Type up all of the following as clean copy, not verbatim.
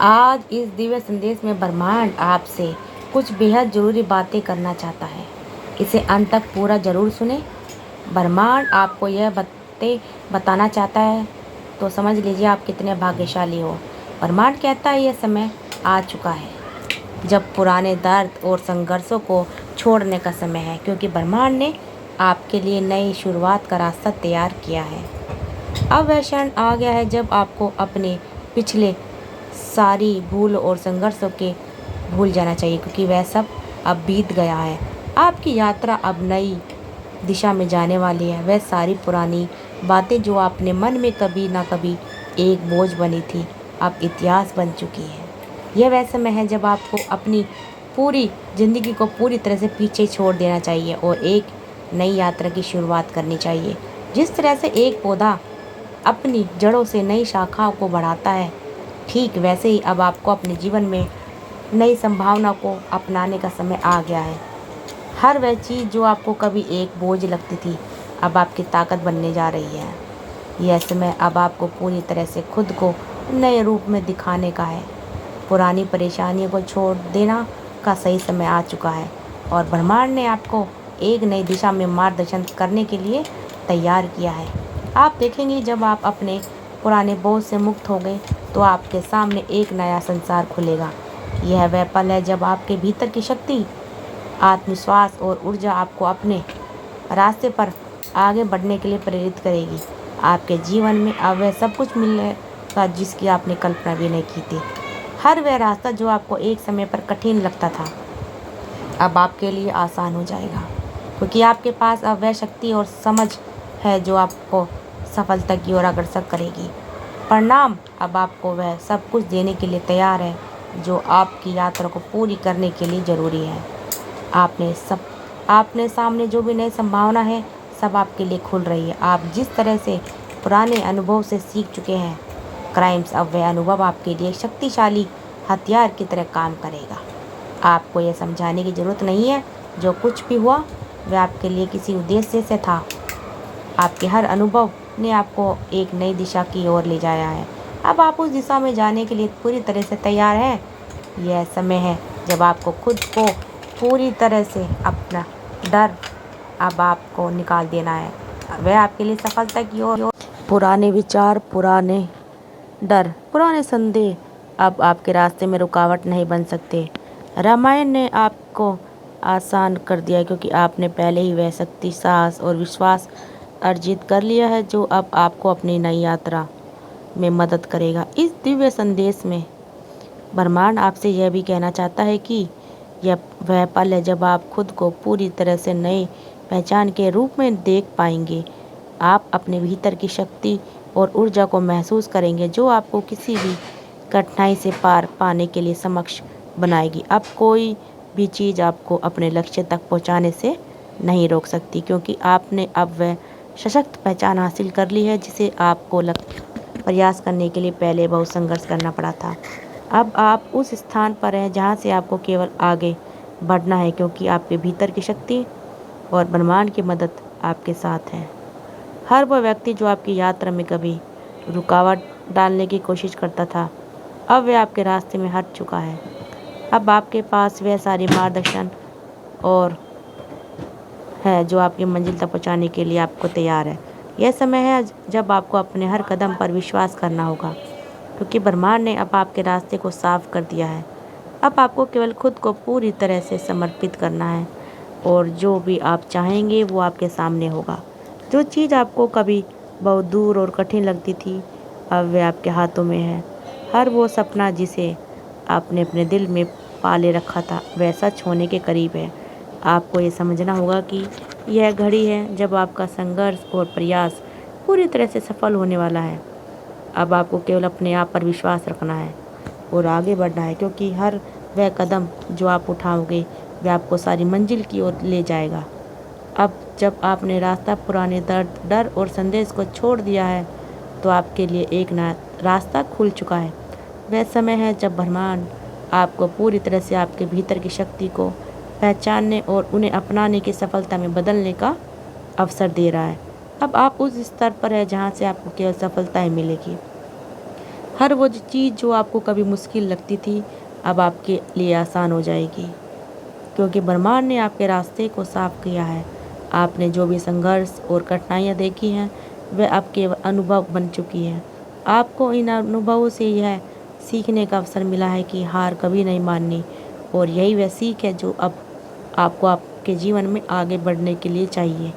आज इस दिव्य संदेश में ब्रह्मांड आपसे कुछ बेहद ज़रूरी बातें करना चाहता है। इसे अंत तक पूरा ज़रूर सुने। ब्रह्मांड आपको यह बातें बताना चाहता है तो समझ लीजिए आप कितने भाग्यशाली हो। ब्रह्मांड कहता है यह समय आ चुका है जब पुराने दर्द और संघर्षों को छोड़ने का समय है, क्योंकि ब्रह्मांड ने आपके लिए नई शुरुआत का रास्ता तैयार किया है। अब वह क्षण आ गया है जब आपको अपने पिछले सारी भूल और संघर्षों के भूल जाना चाहिए, क्योंकि वह सब अब बीत गया है। आपकी यात्रा अब नई दिशा में जाने वाली है। वह सारी पुरानी बातें जो आपने मन में कभी ना कभी एक बोझ बनी थी, अब इतिहास बन चुकी है। यह वह समय है जब आपको अपनी पूरी ज़िंदगी को पूरी तरह से पीछे छोड़ देना चाहिए और एक नई यात्रा की शुरुआत करनी चाहिए। जिस तरह से एक पौधा अपनी जड़ों से नई शाखाओं को बढ़ाता है, ठीक वैसे ही अब आपको अपने जीवन में नई संभावना को अपनाने का समय आ गया है। हर वह चीज़ जो आपको कभी एक बोझ लगती थी, अब आपकी ताकत बनने जा रही है। यह समय अब आपको पूरी तरह से खुद को नए रूप में दिखाने का है। पुरानी परेशानियों को छोड़ देना का सही समय आ चुका है और ब्रह्मांड ने आपको एक नई दिशा में मार्गदर्शन करने के लिए तैयार किया है। आप देखेंगे जब आप अपने पुराने बोझ से मुक्त हो गए तो आपके सामने एक नया संसार खुलेगा। यह वह पल है जब आपके भीतर की शक्ति, आत्मविश्वास और ऊर्जा आपको अपने रास्ते पर आगे बढ़ने के लिए प्रेरित करेगी। आपके जीवन में अब वह सब कुछ मिलेगा जिसकी आपने कल्पना भी नहीं की थी। हर वह रास्ता जो आपको एक समय पर कठिन लगता था, अब आपके लिए आसान हो जाएगा, क्योंकि आपके पास अब वह शक्ति और समझ है जो आपको सफलता की ओर अग्रसर करेगी। परिणाम अब आपको वह सब कुछ देने के लिए तैयार है जो आपकी यात्रा को पूरी करने के लिए ज़रूरी है। आपने सामने जो भी नई संभावना है, सब आपके लिए खुल रही है। आप जिस तरह से पुराने अनुभव से सीख चुके हैं, क्राइम्स, अब वह अनुभव आपके लिए शक्तिशाली हथियार की तरह काम करेगा। आपको यह समझाने की ज़रूरत नहीं है जो कुछ भी हुआ वह आपके लिए किसी उद्देश्य से था। आपके हर अनुभव ने आपको एक नई दिशा की ओर ले जाया है। अब आप उस दिशा में जाने के लिए पूरी तरह से तैयार हैं। यह समय है जब आपको खुद को पूरी तरह से अपना डर अब आपको निकाल देना है। वह आपके लिए सफलता की ओर पुराने विचार, पुराने डर, पुराने संदेह अब आपके रास्ते में रुकावट नहीं बन सकते। रामायण ने आपको आसान कर दिया क्योंकि आपने पहले ही वह शक्ति, साहस और विश्वास अर्जित कर लिया है जो अब आपको अपनी नई यात्रा में मदद करेगा। इस दिव्य संदेश में ब्रह्मांड आपसे यह भी कहना चाहता है कि यह वह पल है जब आप खुद को पूरी तरह से नई पहचान के रूप में देख पाएंगे। आप अपने भीतर की शक्ति और ऊर्जा को महसूस करेंगे जो आपको किसी भी कठिनाई से पार पाने के लिए सक्षम बनाएगी। अब कोई भी चीज़ आपको अपने लक्ष्य तक पहुंचाने से नहीं रोक सकती, क्योंकि आपने अब वह सशक्त पहचान हासिल कर ली है जिसे आपको प्रयास करने के लिए पहले बहुत संघर्ष करना पड़ा था। अब आप उस स्थान पर हैं जहां से आपको केवल आगे बढ़ना है, क्योंकि आपके भीतर की शक्ति और ब्रह्मांड की मदद आपके साथ है। हर वह व्यक्ति जो आपकी यात्रा में कभी रुकावट डालने की कोशिश करता था, अब वह आपके रास्ते में हट चुका है। अब आपके पास वह सारी मार्गदर्शन और है जो आपकी मंजिल तक पहुंचाने के लिए आपको तैयार है। यह समय है जब आपको अपने हर कदम पर विश्वास करना होगा, क्योंकि ब्रह्मांड ने अब आपके रास्ते को साफ कर दिया है। अब आपको केवल खुद को पूरी तरह से समर्पित करना है और जो भी आप चाहेंगे वो आपके सामने होगा। जो चीज़ आपको कभी बहुत दूर और कठिन लगती थी, अब वह आपके हाथों में है। हर वो सपना जिसे आपने अपने दिल में पाले रखा था, वह सच होने के करीब है। आपको ये समझना होगा कि यह घड़ी है जब आपका संघर्ष और प्रयास पूरी तरह से सफल होने वाला है। अब आपको केवल अपने आप पर विश्वास रखना है और आगे बढ़ना है, क्योंकि हर वह कदम जो आप उठाओगे वह आपको सारी मंजिल की ओर ले जाएगा। अब जब आपने रास्ता पुराने दर्द, डर और संदेश को छोड़ दिया है, तो आपके लिए एक नया रास्ता खुल चुका है। वह समय है जब ब्रह्मांड आपको पूरी तरह से आपके भीतर की शक्ति को पहचानने और उन्हें अपनाने की सफलता में बदलने का अवसर दे रहा है। अब आप उस स्तर पर है जहाँ से आपको केवल सफलताएं मिलेगी। हर वो चीज़ जो आपको कभी मुश्किल लगती थी अब आपके लिए आसान हो जाएगी, क्योंकि ब्रह्मांड ने आपके रास्ते को साफ किया है। आपने जो भी संघर्ष और कठिनाइयाँ देखी हैं वह आपके अनुभव बन चुकी हैं। आपको इन अनुभवों से यह सीखने का अवसर मिला है कि हार कभी नहीं माननी, और यही वह सीख है जो अब आपको आपके जीवन में आगे बढ़ने के लिए चाहिए।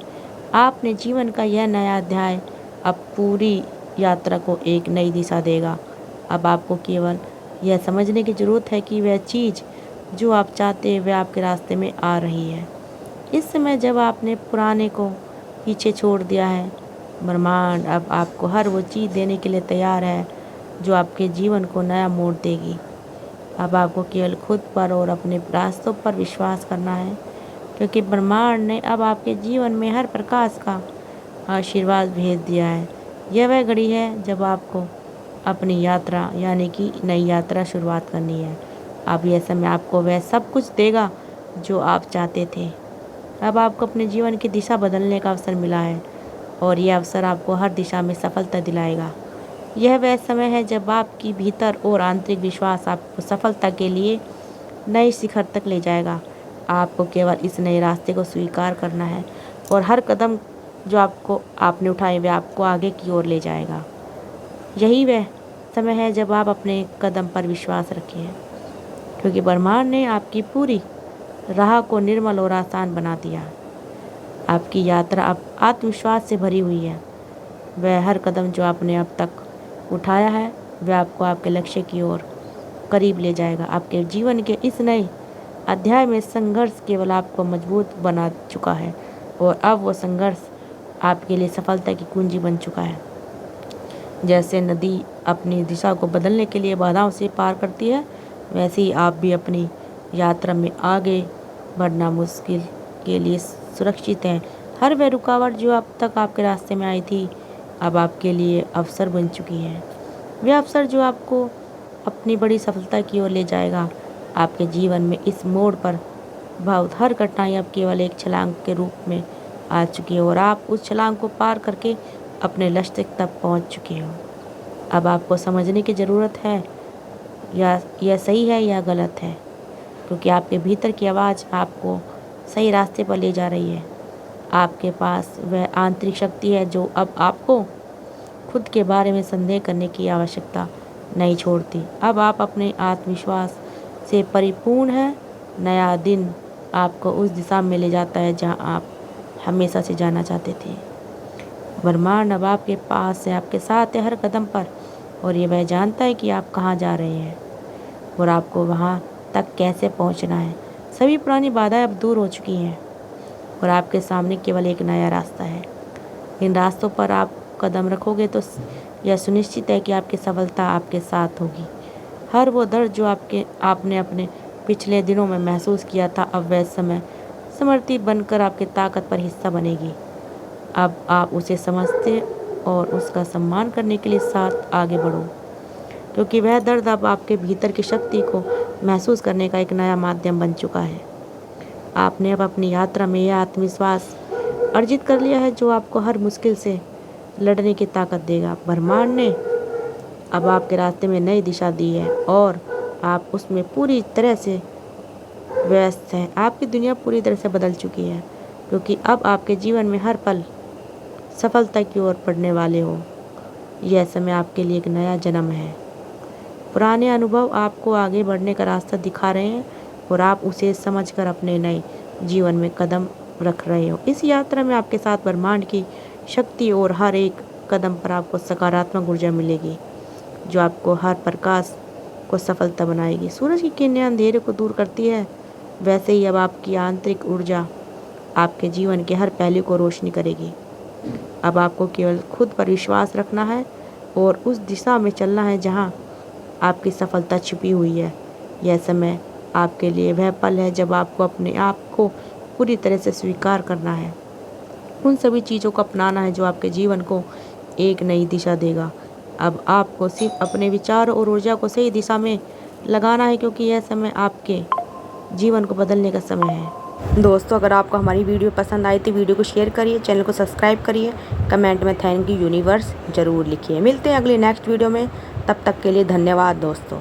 आपने जीवन का यह नया अध्याय अब पूरी यात्रा को एक नई दिशा देगा। अब आपको केवल यह समझने की ज़रूरत है कि वह चीज़ जो आप चाहते हैं वह आपके रास्ते में आ रही है। इस समय जब आपने पुराने को पीछे छोड़ दिया है, ब्रह्मांड अब आपको हर वो चीज़ देने के लिए तैयार है जो आपके जीवन को नया मोड़ देगी। अब आपको केवल खुद पर और अपने रास्तों पर विश्वास करना है, क्योंकि ब्रह्मांड ने अब आपके जीवन में हर प्रकार का आशीर्वाद भेज दिया है। यह वह घड़ी है जब आपको अपनी यात्रा यानी कि नई यात्रा शुरुआत करनी है। अब यह समय आपको वह सब कुछ देगा जो आप चाहते थे। अब आपको अपने जीवन की दिशा बदलने का अवसर मिला है, और यह अवसर आपको हर दिशा में सफलता दिलाएगा। यह वह समय है जब आपकी भीतर और आंतरिक विश्वास आपको सफलता के लिए नए शिखर तक ले जाएगा। आपको केवल इस नए रास्ते को स्वीकार करना है, और हर कदम जो आपने उठाए वह आपको आगे की ओर ले जाएगा। यही वह समय है जब आप अपने कदम पर विश्वास रखिए, क्योंकि ब्रह्मांड ने आपकी पूरी राह को निर्मल और आसान बना दिया। आपकी यात्रा अब आत्मविश्वास से भरी हुई है। वह हर कदम जो आपने अब तक उठाया है वह आपको आपके लक्ष्य की ओर करीब ले जाएगा। आपके जीवन के इस नए अध्याय में संघर्ष केवल आपको मजबूत बना चुका है, और अब वो संघर्ष आपके लिए सफलता की कुंजी बन चुका है। जैसे नदी अपनी दिशा को बदलने के लिए बाधाओं से पार करती है, वैसे ही आप भी अपनी यात्रा में आगे बढ़ना मुश्किल के लिए सुरक्षित हैं। हर वह रुकावट जो अब तक आपके रास्ते में आई थी अब आपके लिए अवसर बन चुकी है। वह अवसर जो आपको अपनी बड़ी सफलता की ओर ले जाएगा। आपके जीवन में इस मोड़ पर बहुत हर कठिनाई अब केवल एक छलांग के रूप में आ चुकी है, और आप उस छलांग को पार करके अपने लक्ष्य तक पहुंच चुके हो। अब आपको समझने की ज़रूरत है या यह सही है या गलत है, क्योंकि आपके भीतर की आवाज़ आपको सही रास्ते पर ले जा रही है। आपके पास वह आंतरिक शक्ति है जो अब आपको खुद के बारे में संदेह करने की आवश्यकता नहीं छोड़ती। अब आप अपने आत्मविश्वास से परिपूर्ण हैं। नया दिन आपको उस दिशा में ले जाता है जहां आप हमेशा से जाना चाहते थे। ब्रह्मांड अब आपके पास है, आपके साथ है हर कदम पर, और ये वह जानता है कि आप कहाँ जा रहे हैं और आपको वहाँ तक कैसे पहुँचना है। सभी पुरानी बाधाएं अब दूर हो चुकी हैं, और आपके सामने केवल एक नया रास्ता है। इन रास्तों पर आप कदम रखोगे तो यह सुनिश्चित है कि आपकी सफलता आपके साथ होगी। हर वो दर्द जो आपने अपने पिछले दिनों में महसूस किया था अब वह समय स्मृति बनकर आपकी ताकत पर हिस्सा बनेगी। अब आप उसे समझते और उसका सम्मान करने के लिए साथ आगे बढ़ो, क्योंकि वह दर्द अब आपके भीतर की शक्ति को महसूस करने का एक नया माध्यम बन चुका है। आपने अब अपनी यात्रा में यह आत्मविश्वास अर्जित कर लिया है जो आपको हर मुश्किल से लड़ने की ताकत देगा। ब्रह्मांड ने अब आपके रास्ते में नई दिशा दी है, और आप उसमें पूरी तरह से व्यस्त हैं। आपकी दुनिया पूरी तरह से बदल चुकी है, क्योंकि अब आपके जीवन में हर पल सफलता की ओर बढ़ने वाले हो। यह समय आपके लिए एक नया जन्म है। पुराने अनुभव आपको आगे बढ़ने का रास्ता दिखा रहे हैं, और आप उसे समझकर अपने नए जीवन में कदम रख रहे हो। इस यात्रा में आपके साथ ब्रह्मांड की शक्ति, और हर एक कदम पर आपको सकारात्मक ऊर्जा मिलेगी जो आपको हर प्रकाश को सफलता बनाएगी। सूरज की किरणें अंधेरे को दूर करती है, वैसे ही अब आपकी आंतरिक ऊर्जा आपके जीवन के हर पहलू को रोशनी करेगी। अब आपको केवल खुद पर विश्वास रखना है और उस दिशा में चलना है जहां आपकी सफलता छुपी हुई है। यह समय आपके लिए वह पल है जब आपको अपने आप को पूरी तरह से स्वीकार करना है। उन सभी चीज़ों को अपनाना है जो आपके जीवन को एक नई दिशा देगा। अब आपको सिर्फ अपने विचारों और ऊर्जा को सही दिशा में लगाना है, क्योंकि यह समय आपके जीवन को बदलने का समय है। दोस्तों, अगर आपको हमारी वीडियो पसंद आई तो वीडियो को शेयर करिए, चैनल को सब्सक्राइब करिए, कमेंट में थैंक यू यूनिवर्स ज़रूर लिखिए। मिलते हैं अगली नेक्स्ट वीडियो में। तब तक के लिए धन्यवाद दोस्तों।